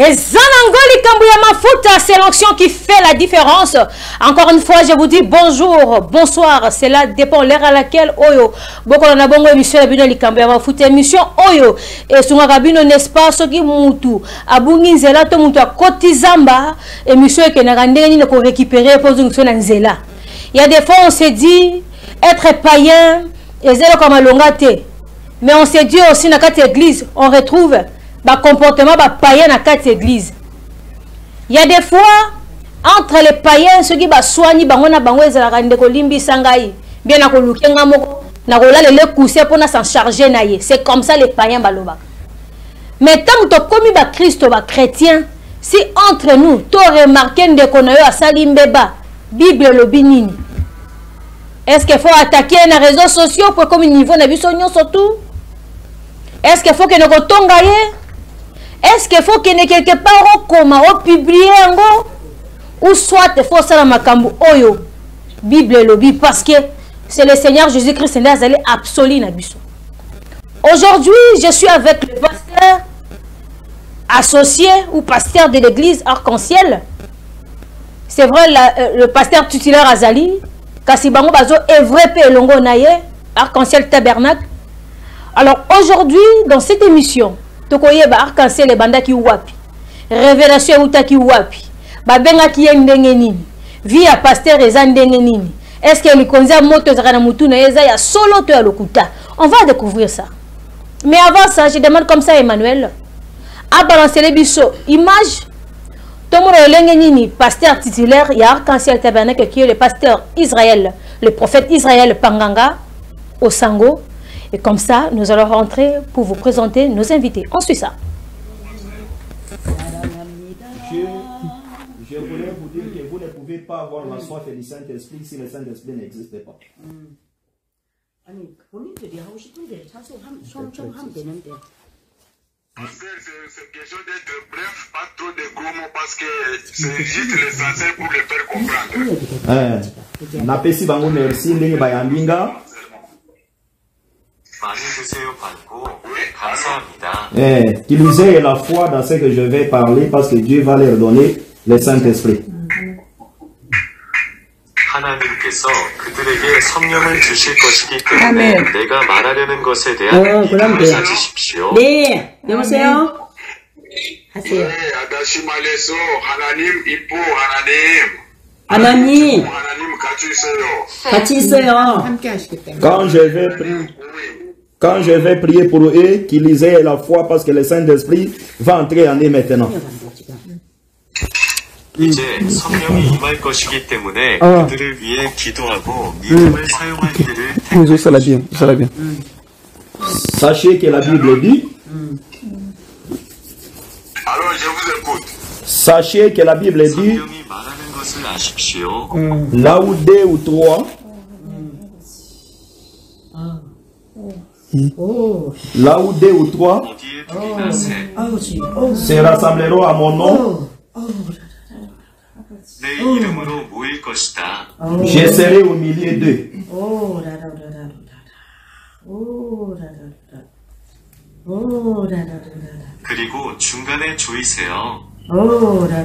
Et Zanangoli Kambouya Mafuta, c'est l'onction qui fait la différence. Encore une fois, je vous dis bonjour, bonsoir. Cela dépend l'heure à laquelle Oyo. Beaucoup on a bongo émission la bino li Kambouya Mafuta émission Oyo. Et sur Rabino n'est-ce pas ce qui mutu. Abungi Zela to mutu a Kotizamba émission que n'a gandé ni ko récupérer pour une sonne Zela. Il y a des fois on se dit être païen et zéro comme un longate. Mais on se dit aussi dans cette église, on retrouve comportement païen dans cette église. Il y a des fois, entre les païens, ceux qui soignent, s'en charger. C'est comme ça les païens. Mais tant que tu commis Christ, chrétien, si entre nous, tu remarques qu'on a Salimbeba, Bible le binini. Est-ce qu'il faut attaquer les réseaux sociaux pour comme niveau de vie surtout? Est-ce qu'il faut que nous retombions? Est-ce qu'il faut qu'il y ait quelque part comment publier ou soit il faut ça dans ma cambo oyo Bible lobby parce que c'est le Seigneur Jésus-Christ qui est absolu na biso. Aujourd'hui, je suis avec le pasteur associé ou pasteur de l'église Arc-en-Ciel. C'est vrai le pasteur titulaire Azali Kasibango bazo evre pe longo naye Arc-en-Ciel Tabernacle. Alors aujourd'hui dans cette émission tokoyeba Arc-en-Ciel banda ki wapi révélation uta ki wapi babenga ki ndenge nini vie ya pasteur eza ndenge nini est-ce que likonza moto zakana mutu na eza ya solo to ya lokuta. On va découvrir ça, mais avant ça je demande comme ça Emmanuel à balancer les biso image tomo lenge nini pasteur titulaire ya Arc-en-Ciel Tabernacle qui est le pasteur Israël, le prophète Israël Panganga au Sango. Et comme ça, nous allons rentrer pour vous présenter nos invités. On suit ça. Je voulais vous dire que vous ne pouvez pas avoir la soif du Saint-Esprit si le Saint-Esprit n'existe pas. C'est question d'être bref, pas trop de gros mots parce que c'est juste l'essentiel pour le faire comprendre. Napesi bango merci ndenge bayambinga. Qu'ils aient la foi dans ce que je vais parler parce que Dieu va leur donner le Saint-Esprit. 하나님께서 그들에게 성령을 주실 것이기 때문에 내가 말하려는 것에 대한 믿음을 가지십시오. 네, 여보세요? 하세요. 네, 아다시 말해서 하나님 이뻐 하나님. 하나님 같이 있어요. 같이 있어요. 함께 하시겠다. Quand je vais prier pour eux, qu'ils aient la foi parce que le Saint-Esprit va entrer en eux maintenant. 이제 성령이 임할 것이기 때문에 그들을 위해 기도하고 믿음을 사용할 길을 택하십시오. Sachez que la Bible dit. Alors je vous écoute. Sachez que la Bible dit. 성령이 말하는 것을 아십시오. Là où deux ou trois. Là où deux ou trois se rassembleront à mon nom, je serai au milieu d'eux.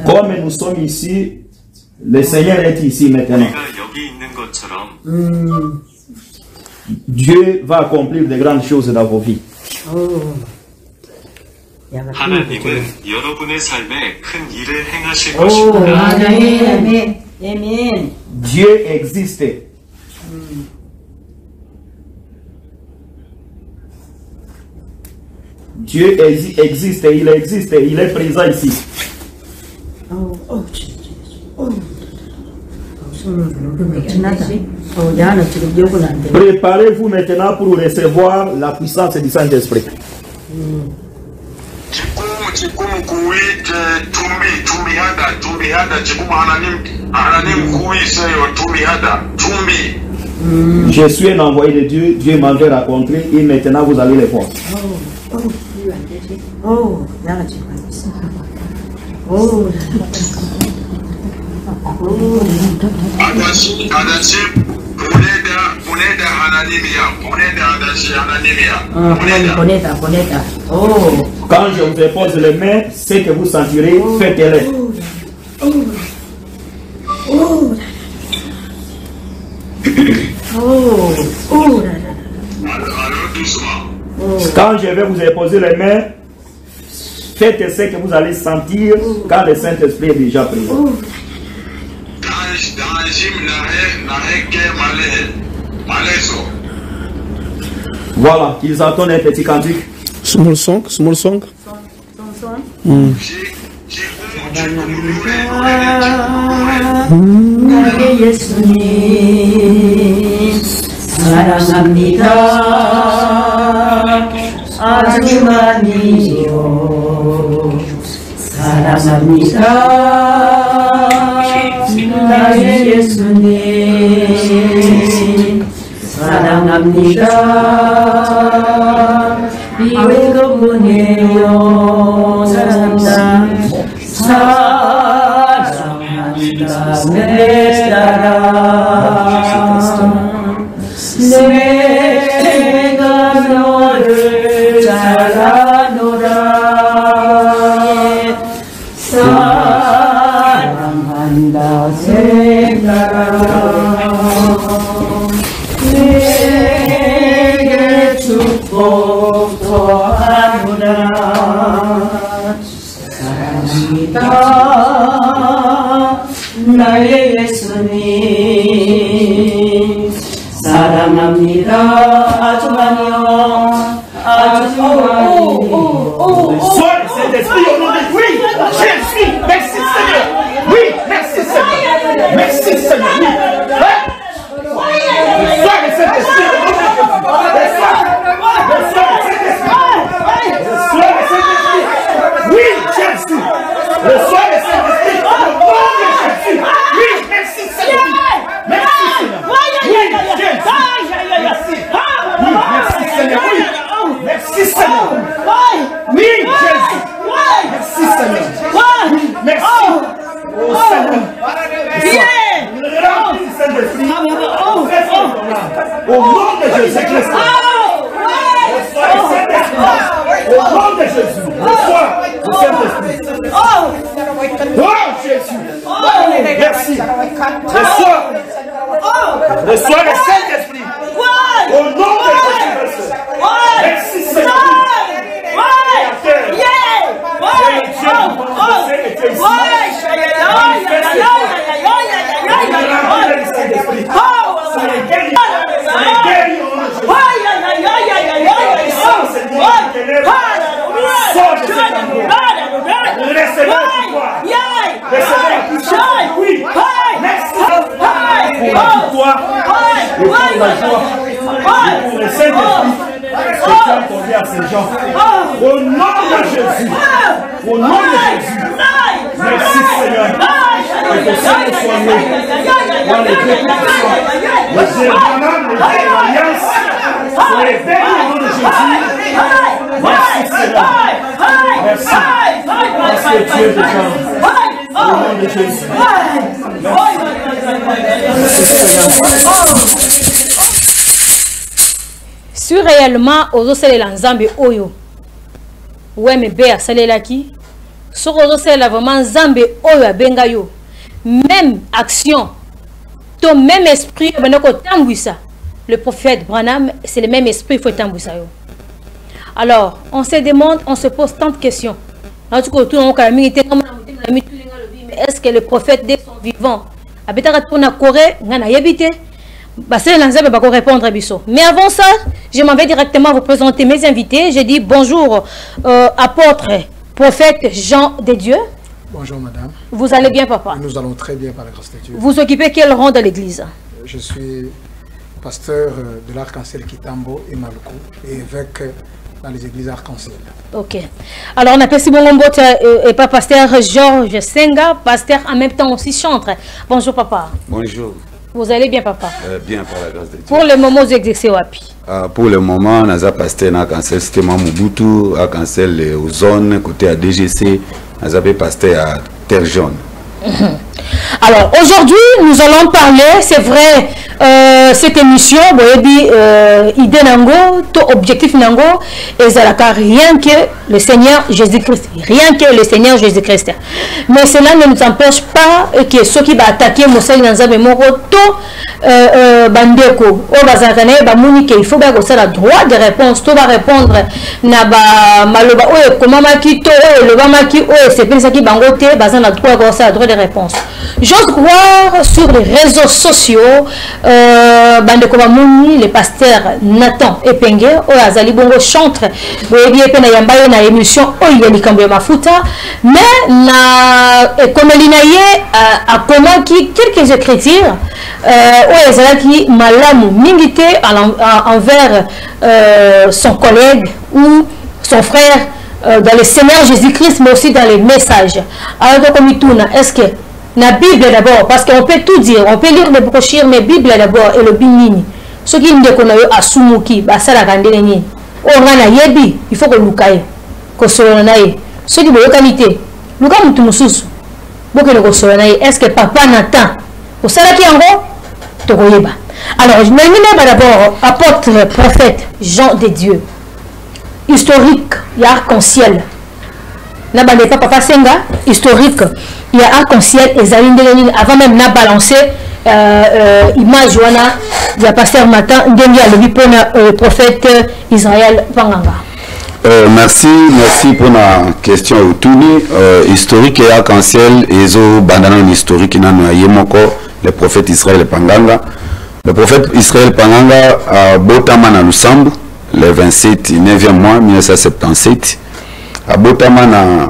Comme nous sommes ici, le Seigneur est ici maintenant. Dieu va accomplir de grandes choses dans vos vies. 하나님은 여러분의 삶에 큰 일을 행하실 것입니다. 아멘. Dieu existe. Dieu existe, il est présent ici. Préparez-vous maintenant pour recevoir la puissance du Saint-Esprit. Je suis un envoyé de Dieu, Dieu m'avait rencontré et maintenant vous allez les voir. 보내다. Quand je vous impose les mains, ce que vous sentirez, faites-les. Quand je vais vous imposer les mains, faites ce que vous allez sentir quand le Saint-Esprit est déjà présent. Voilà, qu'ils entendent un petit cantique. Small song, small song. 사랑합니다. 아주 많이요. 사랑합니다. 나의 예수님. 사랑합니다. 이외 그분이에요. 사랑합니다. 사랑합니다. 내 사랑. 내가 너를 잘하노라. 사랑한다 생각아. 내게 축복도 하노라. 사랑합니다. 나의 예수님. 사랑합니다. 아주 많이요. 아주 많이요. Sois le Saint-Esprit au nom de oui, Jésus, merci Seigneur. Oui, merci Seigneur. Merci Seigneur. Sois le Saint-Esprit au nom de Jésus. Oui, Jésus. Reçois le Saint-Esprit au nom de Jésus. Oui, merci Seigneur. Merci Seigneur. Oui, Jésus. Merci. Merci Seigneur. Merci Seigneur. Oui, Jésus. Merci Seigneur. Merci. Oh Seigneur. Remplis Saint-Esprit. Au nom de Jésus-Christ. Reçois le Saint-Esprit. Au nom de Jésus. Reçois le Saint-Esprit. Oh Jésus. Merci. Reçois. Reçois le Saint-Esprit. Au nom de Jésus. Merci Seigneur. Au nom de Jésus, au nom de Jésus, merci Seigneur, que ton Seigneur soit né dans les deux conditions. Les alliances sont les bénis au nom de Jésus. Merci Seigneur, merci, parce que tu es déjà au nom de Jésus. Merci Seigneur. Si réellement ozo salela nzambe oyo ouais mais be salela ki so ozo salela vraiment nzambe oyo abenga yo même action ton même esprit benako tambwisa le prophète Branham c'est le même esprit faut tambwisa yo. Alors on se demande, on se pose tant de questions. Mais est-ce que le prophète dès son vivant abetaka tona Corée ngana yebite? Mais avant ça, je m'en vais directement vous présenter mes invités. Je dis bonjour, apôtre, prophète Jean de Dieu. Bonjour madame. Vous allez bien papa? Nous allons très bien par la grâce de Dieu. Vous occupez quel rang dans l'église? Je suis pasteur de l'Arc-en-Ciel Kitambo et Maluku et évêque dans les églises Arc-en-Ciel. Ok. Alors on appelle Simon Lombot et pas pasteur Georges Senga, pasteur en même temps aussi chantre. Bonjour papa. Bonjour. Vous allez bien, papa? Bien, par la grâce de Dieu. Pour le moment, vous exercez wapi? Pour le moment, on a pasteur dans Arc-en-Ciel, c'était Mobutu, Arc-en-Ciel aux zones, côté à DGC, on a pasteur à Terre Jaune. Alors aujourd'hui, nous allons parler, c'est vrai, cette émission, idée nango, tout objectif nango, et rien que le Seigneur Jésus-Christ. Rien que le Seigneur Jésus-Christ. Mais cela ne nous empêche pas que ceux qui vont attaquer Moussa Nanzabe Moro, tout bandeko, au bazakane, bamunike, il faut bien que ça la droit de réponse, tout va répondre, naba maloba, comment maki, to, le bamaki, c'est bien ça qui bangote, bazan la droit de réponse. J'ose croire sur les réseaux sociaux, bandeko bamuni, le pasteur Nathan Epenge, azali bongo chantre, na yambaye na émission oyeli kambo mafuta, mais na ekomelinaye a comment qui quelques écritures ezalaki malamu mingité envers son collègue ou son frère dans le Seigneur Jésus-Christ, mais aussi dans les messages. Alors comme est-ce que la Bible d'abord, parce qu'on peut tout dire, on peut lire les brochures, mais Bible d'abord et le binini. Ce qui nous connaît à Sumuki, ça la grande ligne. On a yebi, il faut que nous caille, que solonaye. Ce qui veut qualité, nous comme tout nous beaucoup de solonaye. Est-ce que papa Nathan, au salaki en gros, te royeba. Alors je me d'abord apôtre prophète Jean de Dieu, historique, il y a arc-en-ciel. N'a pas papa Senga, historique. Il y a arc-en-ciel et Zaline avant même n'a balancé image wana il y a pasteur matin le prophète Israël Panganga. Merci pour la question autour historique et arc-en-ciel et zo bandana historique nanu ayemoko le prophète Israël Panganga. Le prophète Israël Panganga a botama na Lusambo le 27 9e mois 1977 a botama na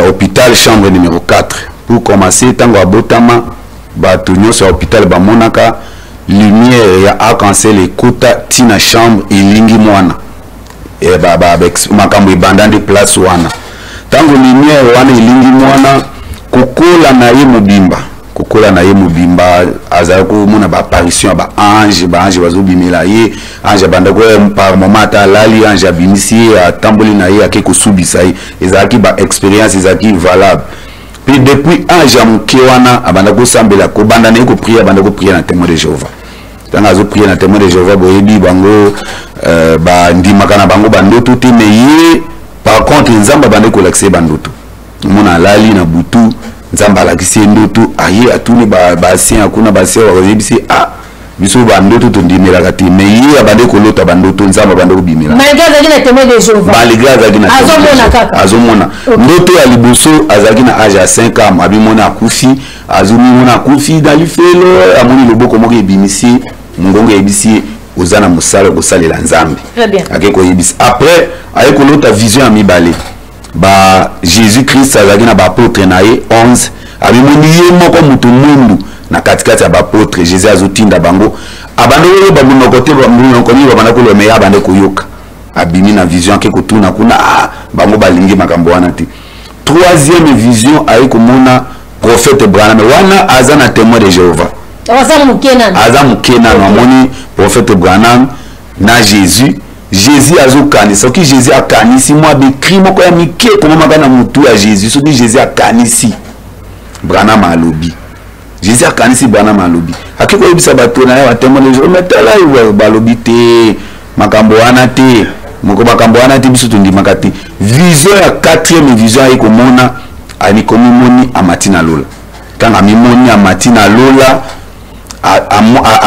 hôpital chambre numéro 4 pour commencer tango abotama batunyo sur hôpital bamonaka lumière ya arc-en-ciel ekota tina chambre ilingi mwana et makambo ebanda de place wana tango lumière wana ilingi mwana kokola na ye mobimba azala komona ba apparition ba ange bazobimela ye ange banda ko par moment atalali ange abimisi atamboli na ye ake kosubisa ye ezalaki ba expérience ezalaki valable. Puis depuis ange amoke wana abanda kosambela kobanda na ye koprier abanda koprier na témoin de Jéhovah. Tanga azoprier na témoin de Jéhovah boyebi bango bandimaka na bango bandoto te, mais ye par contre nzamba banda kolakise bandoto mona alali na butu nzamba alakisi ndoto aye atuni basien akuna basien bazebisi biso bandoto tondimelaka te, mais ye abande kolota bandoto nzamba bande kobimela malgré azalaki na témoin de Jéhovah azomona ndoto ya liboso azalaki na age ya 5 ans abimona akufi azomimona akufi na lifelo amoni loboko moko ebimisi mongongo ebisi ozana mosala kosalela nzambe ake koyebisa après aye kolota vision ya mibale ba Jésus-Christ azalaki na baapôtre na ye 11 abimoni ye moko mutu mundu na katikati ya baapôtre Jésus azotinda bango abande koyoba monoko te monoko nini babanda koloma ye abande koyoka abimi na vision ake kotuna kuna bango balingi makambo wana te. Troisième vision aye komona prophète Branham wana aza na témoin de Jéhovah aza mukena amoni prophète Branham na Jésus azokani soki Jésus akanisi mwa bikri moko ya mike komomaka na mutu ya Jésus soki Jésus akanisi Branham alobi Jésus akanisi Branham alobi akiko yebisa bato na ya témoin de Jéhovah metala yo balobi te makambo wana te moko makambo wana te biso tondimaka te. Vision ya 4e vision ayi komona ani komimoni amatina lola kanga mimoni amatina lola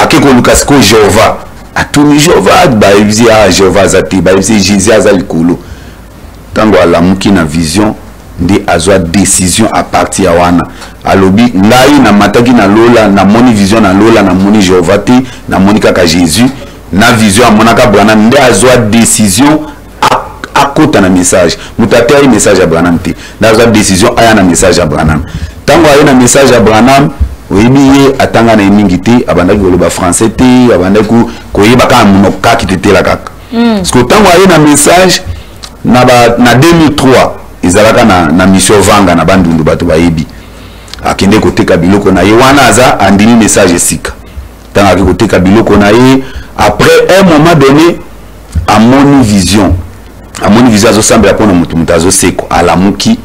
akiko lukasiko Jéhovah atuni Jéhovah baibisi Jéhovah zati baibisi Jésus azali kulo tango alamuki na vision ndi azwa décision à partir ya wana alobi ngai na mataki na lola na moni vision na lola na moni Jéhovah te na moni kaka Jésus na vision amonaka Branham ndi azwa décision akota na message mutate ay message ya Branham te na azwa décision aya na message ya Branham tango aya na message ya Branham oyebi ye atanga na mingi te abandaki koloba français te abandaki koyeba kaka monoko kaka kitetela kaka parce que tango aye na message na 2003 ezalaka na mission vanga na bandundu bato bayebi akende koteka biloko na ye wana aza andimi message esika tango ake koteka biloko na ye après un moment donné amoni vision azosambela mpona mutu azoseko alamuki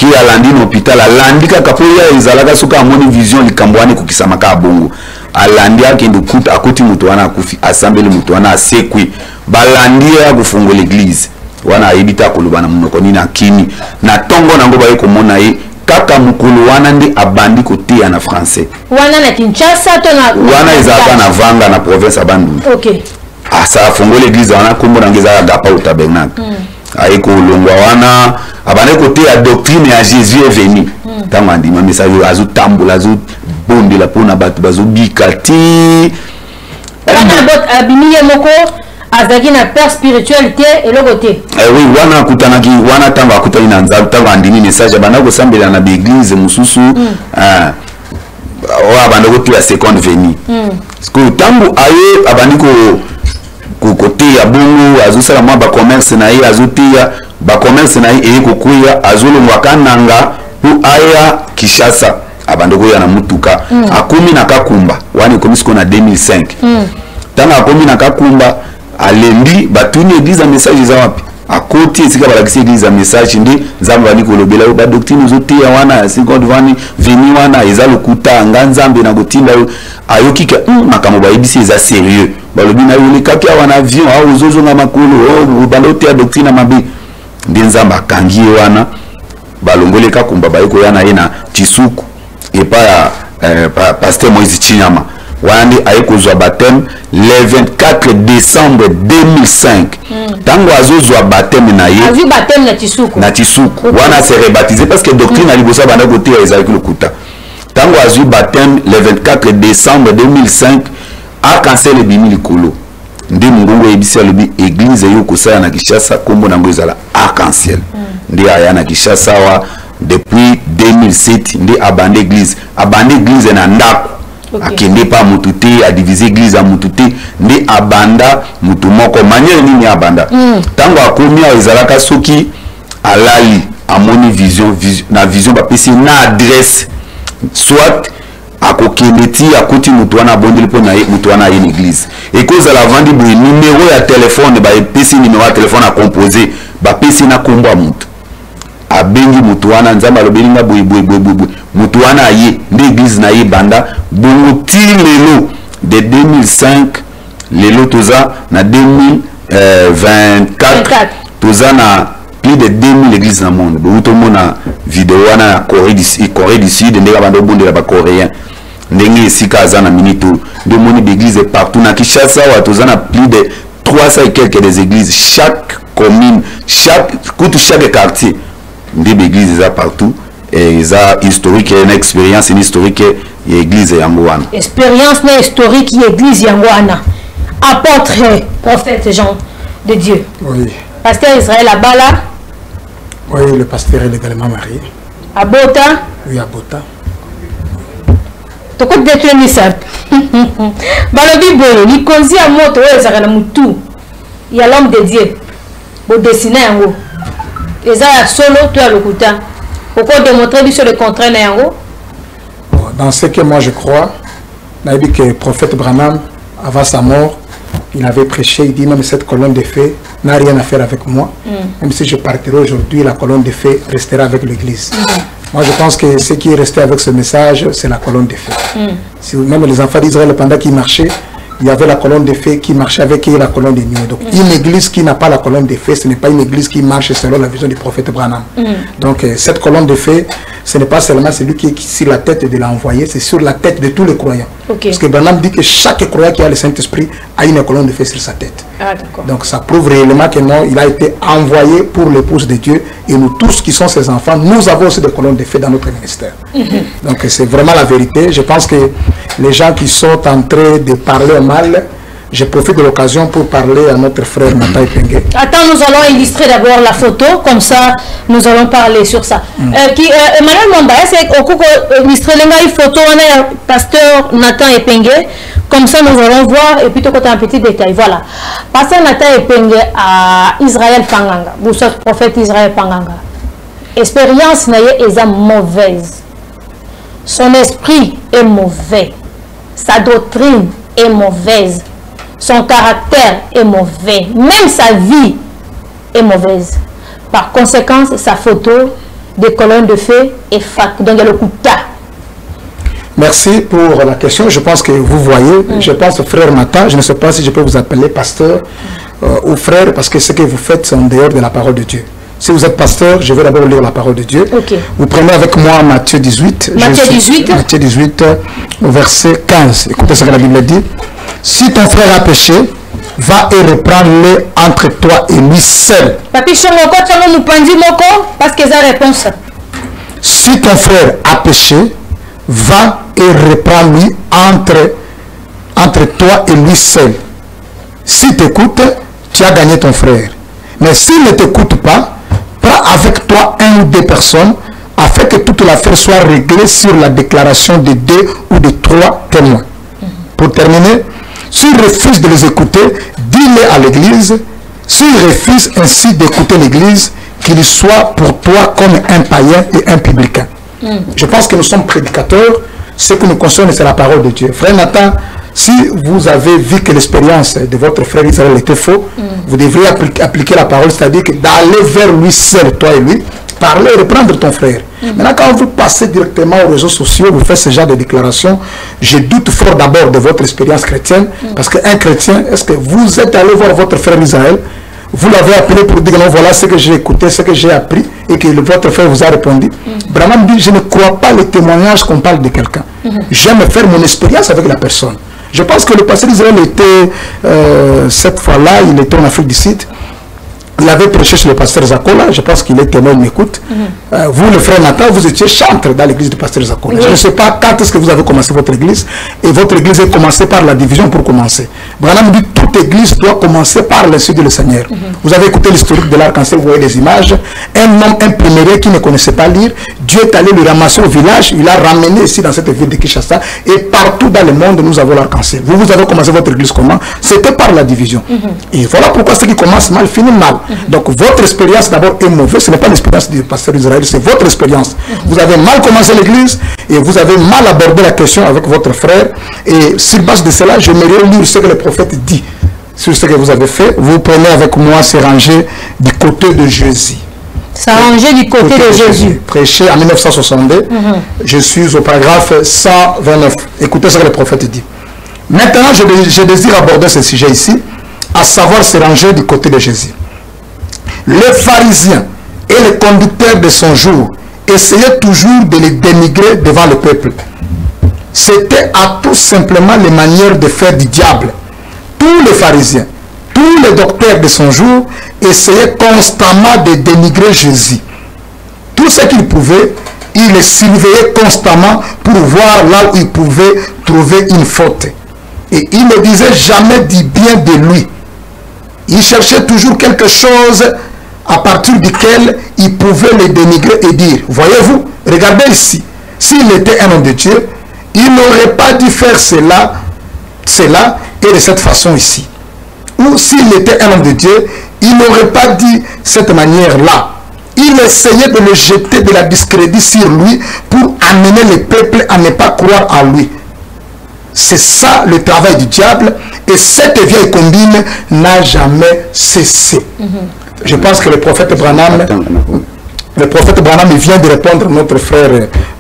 qui a landi na hôpital alandi kaka po ya ezalaka soka amoni vision likambwani kukisamaka abongo alandi akende kuta akoti mutu wana akufi asambeli mutu wana asekwi balandi ya kufungola l'église wana ayibita kolobana munoko nini akini na tongo nango baye komona ye kaka mukulu wana ndi abandi koteya na français wana na Kinshasa to na wana ezalaka na Vanga na province ya Bandundu. OK. Asa fungola l'église wana kombo nangeza agapa au tabernacle. Aye kolongwa wana abane koteya doctrine ya Jésus est venu. Tango andima message azu tambola azu bondela pona batu bazo bikati. Wana bot abimiye moko azaki na père spiritualité et le côté. Oui, wana kutanaki wana tamba kutani na nzalu tamba andimi message bana ko sambela na l'église mususu wa bana ko tu ya seconde venue. Parce que tambu aye abani ko côté ya bongo azusala mwa ba commerce na ye azutia ba commerce na ye e ko kuya azulu mwakananga pu aya Kishasa abandoko ya na mutuka akumi na kakumba wani komisiko na 2005 tanga akumi na kakumba alendi batuni église message za wapi akoti esika balakisi église message ndi nzambe bani kolobela ba doctrine zotia wana seconde vani veni wana eza lokuta nganzambe na gotinda ayokika makamo bayibisi eza sérieux balobi na yole kaki wana avion au zozonga makolo balote ya doctrine mabe ndi nzambe akangi wana balongole kakumba bayiko yana ye na Chisuku epa ya pasteur Moïse Chinyama wandi ayekozwa baptême le 24 décembre 2005 tango azozwa baptême na ye azu baptême na Chisuku wana se rebaptisé parce que doctrine na libosa banda côté ya Isaac Lokuta tango azwi baptême le 24 décembre 2005 arc-en-ciel ebimi likolo ndi mungongo yebisi alobi église yo kosala na Kishasa kombo nango ezala arc-en-ciel ndi aya na Kishasa wa depuis 2007 ndi abande église na ndako akende pa mutu te a diviser église a mutu te ndi abanda mutu moko manière nini abanda tango akomi ezalaka soki alali amoni vision na vision bapesi na adresse soit akokende ti akoti mutu wana bondeli po na mutu wana ye église ekoza la vandi boye numéro ya téléphone ba epesi numéro ya téléphone a composer bapesi na kombo ya mutu abengi mutu wana nzamba alobelinga boye mutu wana ye nde église na ye banda bongo ti lelo de 2005 lelo toza na 2024 toza na plus de 2000 églises na monde bo tomona vidéo wana na Corée du Sud ndeka bando bondela ba coréen ndenge esika aza na minito de moni d'église partout na Kinshasa wa toza na plus de 300 et quelques des églises chaque commune chaque quartier des églises là partout et ça historique et une expérience une historique et église yangoana expérience na historique et église yangoana apôtre prophète Jean de Dieu. Oui. Pasteur Israël Abala. Oui, le pasteur est également marié. Abota. Oui, Abota. Toko de tu misa. Balobi boye ni konzi ya moto ezaka na mutu. Ya l'homme de Dieu. Bo dessiner yango. Eza ya solo to ya lokuta. Pourquoi démontrer sur le contraire na yango? Dans ce que moi je crois, on a dit que le prophète Branham, avant sa mort, il avait prêché, il dit non mais cette colonne de feu n'a rien à faire avec moi. Même si je partirai aujourd'hui, la colonne de feu restera avec l'église. Moi je pense que ce qui est resté avec ce message, c'est la colonne de feu. Si même les enfants d'Israël, pendant qu'ils marchaient, il y avait la colonne de feu qui marchait avec la colonne de nuée. Donc une église qui n'a pas la colonne de feu, ce n'est pas une église qui marche selon la vision du prophète Branham. Donc cette colonne de feu, ce n'est pas seulement celui qui est sur la tête de l'envoyé, c'est sur la tête de tous les croyants. Parce que Branham dit que chaque croyant qui a le Saint-Esprit a une colonne de feu sur sa tête. Donc ça prouve réellement que non, il a été envoyé pour l'épouse de Dieu. Et nous tous qui sommes ses enfants, nous avons aussi des colonnes de feu dans notre ministère. Donc c'est vraiment la vérité. Je pense que les gens qui sont en train de parler mal, je profite de l'occasion pour parler à notre frère Nathalie Pengue. Attends, nous allons illustrer d'abord la photo, comme ça nous allons parler sur ça. Emmanuel Mamba, c'est au illustrer une photo, on a pasteur Nathan Pengue. Comme ça nous allons voir et puis tout un petit détail. Voilà. Pasteur Nathan Pengue à Israël Panganga. Vous êtes prophète Israël Panganga. Expérience est mauvaise. Son esprit est mauvais. Sa doctrine est mauvaise. Son caractère est mauvais. Même sa vie est mauvaise. Par conséquent, sa photo des colonnes de feu et fac. Donc il y a le Kouta. Merci pour la question. Je pense que vous voyez, je pense frère Mata, je ne sais pas si je peux vous appeler pasteur ou frère, parce que ce que vous faites, c'est en dehors de la parole de Dieu. Si vous êtes pasteur, je vais d'abord lire la parole de Dieu. Okay. Vous prenez avec moi Matthieu 18. Matthieu 18, verset 15. Écoutez ce que la Bible dit. Si ton frère a péché, va et reprends-le entre toi et lui seul. Si ton frère a péché, va et reprends-lui entre toi et lui seul. S'il t'écoute, tu as gagné ton frère. Mais s'il ne t'écoute pas, prends avec toi 1 ou 2 personnes afin que toute l'affaire soit réglée sur la déclaration de 2 ou de 3 témoins. Pour terminer, s'il refuse de les écouter, dis-le à l'église. S'il refuse ainsi d'écouter l'église, qu'il soit pour toi comme un païen et un publicain. Je pense que nous sommes prédicateurs. Ce qui nous concerne, c'est la parole de Dieu. Frère Nathan, si vous avez vu que l'expérience de votre frère Israël était faux, vous devriez appliquer la parole, c'est-à-dire d'aller vers lui seul, toi et lui, parler et reprendre ton frère. Maintenant, quand vous passez directement aux réseaux sociaux, vous faites ce genre de déclaration, je doute fort d'abord de votre expérience chrétienne, parce qu'un chrétien, est-ce que vous êtes allé voir votre frère Israël, vous l'avez appelé pour dire non, voilà ce que j'ai écouté, ce que j'ai appris, et que votre frère vous a répondu. Branham dit, je ne crois pas le témoignage qu'on parle de quelqu'un. J'aime faire mon expérience avec la personne. Je pense que le pasteur Israël était, cette fois-là, il était en Afrique du Sud. Il avait prêché chez le pasteur Zakola, je pense qu'il est témoin, il m'écoute. Vous, le frère Nathan, vous étiez chantre dans l'église du pasteur Zakola. Je ne sais pas quand est-ce que vous avez commencé votre église, et votre église a commencé par la division pour commencer. Branham dit, toute église doit commencer par l'insulte du Seigneur. Vous avez écouté l'historique de l'arc-en-ciel, vous voyez les images. Un homme impriméré qui ne connaissait pas lire, Dieu est allé le ramasser au village, il l'a ramené ici dans cette ville de Kinshasa, et partout dans le monde, nous avons l'arc-en-ciel. Vous avez commencé votre église comment? C'était par la division. Et voilà pourquoi ce qui commence mal finit mal. Donc votre expérience d'abord est mauvaise, ce n'est pas l'expérience du pasteur Israël, c'est votre expérience. Vous avez mal commencé l'église et vous avez mal abordé la question avec votre frère. Et sur base de cela, j'aimerais lire ce que le prophète dit sur ce que vous avez fait. Vous prenez avec moi ces rangées du côté de Jésus. S'arranger du côté de Jésus. Prêché en 1962. Je suis au paragraphe 129. Écoutez ce que le prophète dit. Maintenant, je désire aborder ce sujet ici, à savoir se ranger du côté de Jésus. Les pharisiens et les conducteurs de son jour essayaient toujours de les dénigrer devant le peuple. C'était à tout simplement les manières de faire du diable. Tous les pharisiens, tous les docteurs de son jour essayaient constamment de dénigrer Jésus. Tout ce qu'ils pouvaient, ils les surveillaient constamment pour voir là où ils pouvaient trouver une faute. Et ils ne disaient jamais du bien de lui. Ils cherchaient toujours quelque chose à partir duquel ils pouvaient les dénigrer et dire, voyez-vous, regardez ici, s'il était un homme de Dieu, il n'aurait pas dû faire cela et de cette façon ici. Ou s'il était un homme de Dieu, il n'aurait pas dit cette manière-là. Il essayait de le jeter de la discrédit sur lui pour amener le peuple à ne pas croire à lui. C'est ça le travail du diable, et cette vieille combine n'a jamais cessé. Je pense que le prophète Branham vient de répondre à notre frère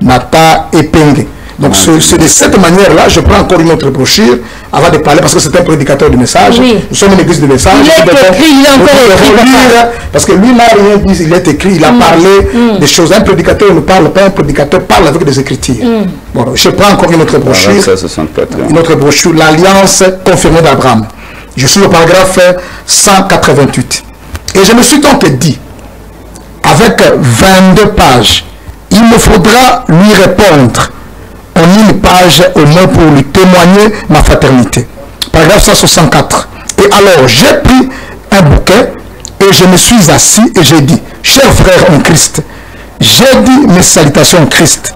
Nata Epenge. Donc c'est de cette manière-là, je prends encore une autre brochure avant de parler, parce que c'est un prédicateur de message. Nous sommes une église de message. Il est écrit, il est encore écrit. Parce que lui n'a rien dit, il est écrit, il a parlé des choses. Un prédicateur ne parle pas, un prédicateur parle avec des écritures. Bon, je prends encore une autre brochure. Une autre brochure, l'alliance confirmée d'Abraham. Je suis au paragraphe 188. Et je me suis donc dit, avec 22 pages, il me faudra lui répondre en une page au moins pour lui témoigner ma fraternité. Paragraphe 164. Et alors, j'ai pris un bouquet et je me suis assis et j'ai dit, chers frères en Christ, j'ai dit mes salutations en Christ.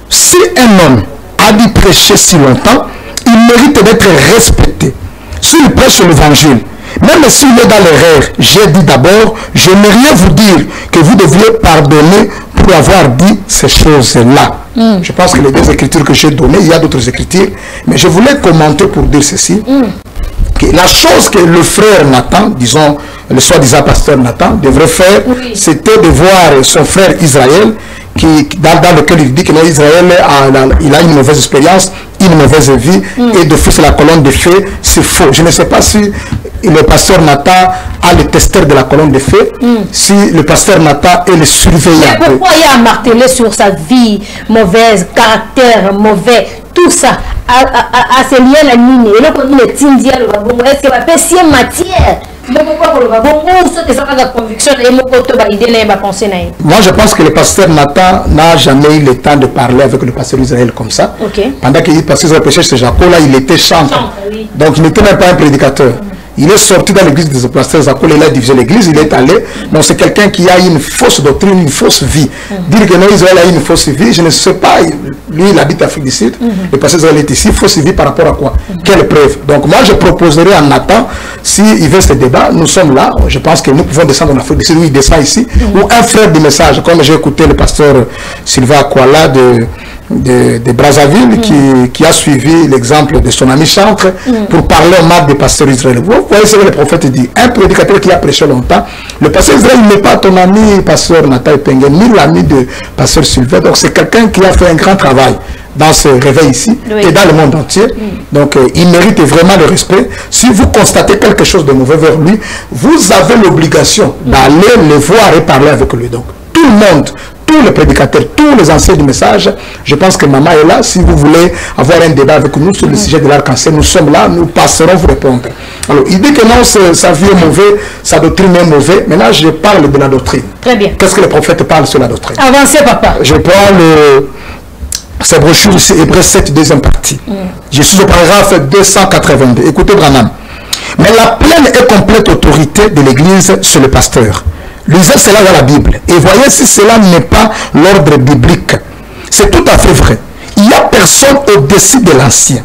Si un homme a dû prêcher si longtemps, il mérite d'être respecté. S'il prêche l'évangile, même s'il est dans l'erreur, j'ai dit d'abord, j'aimerais vous dire que vous devriez pardonner pour avoir dit ces choses-là. Je pense que les deux écritures que j'ai données, il y a d'autres écritures, mais je voulais commenter pour dire ceci. La chose que le frère Nathan, disons, le soi-disant pasteur Nathan, devrait faire, c'était de voir son frère Israël, dans lequel il dit que Israël il a une mauvaise expérience, une mauvaise vie, et de faire la colonne de feu, c'est faux. Je ne sais pas si le pasteur Nathan a le testeur de la colonne de feu, si le pasteur Nathan est le surveillant. Mais pourquoi il a martelé sur sa vie mauvaise, caractère mauvais, tout ça, à se lier à la mine, et là, quand il est indien, est-ce qu'il va faire si matière? Moi, je pense que le pasteur Nathan n'a jamais eu le temps de parler avec le pasteur Israël comme ça. Pendant qu'il passait le péché chez Jacob, là, il était chanteur. Donc, il n'était même pas un prédicateur. Il est sorti dans l'église de ce pasteur Jacob, il a divisé l'église, il est allé. Donc, c'est quelqu'un qui a une fausse doctrine, une fausse vie. Dire que non, Israël a une fausse vie, je ne sais pas. Lui, il habite Afrique du Sud. Le pasteur Israël est ici. Fausse vie par rapport à quoi? Quelle preuve? Donc, moi, je proposerai à Nathan, s'il veut ce débat, nous sommes là. Je pense que nous pouvons descendre en Afrique du Sud. Lui, il descend ici. Ou un frère de message, comme j'ai écouté le pasteur Sylvain Akwala de Brazzaville, qui a suivi l'exemple de son ami Chantre pour parler au marque des pasteurs israéliens. Vous voyez ce que le prophète dit. Un prédicateur qui a prêché longtemps, le pasteur Israël n'est pas ton ami, pasteur Nathan Pengen, ni l'ami de pasteur Sylvain. Donc c'est quelqu'un qui a fait un grand travail dans ce réveil ici et dans le monde entier. Donc il mérite vraiment le respect. Si vous constatez quelque chose de mauvais vers lui, vous avez l'obligation d'aller le voir et parler avec lui. Donc tout le monde, tous les prédicateurs, tous les anciens du message, je pense que maman est là. Si vous voulez avoir un débat avec nous sur le sujet de l'arc-en-ciel, nous sommes là, nous passerons vous répondre. Alors, il dit que non, sa vie est mauvaise, sa doctrine est mauvaise. Maintenant, je parle de la doctrine. Très bien. Qu'est-ce que le prophète parle sur la doctrine? Avancez, papa. Je prends sa brochure ici, Hébreux 7, deuxième partie. Je suis au paragraphe 282. Écoutez, Branham. Mais la pleine et complète autorité de l'Église sur le pasteur. Lisez cela dans la Bible et voyez si cela n'est pas l'ordre biblique. C'est tout à fait vrai. Il n'y a personne au-dessus de l'ancien.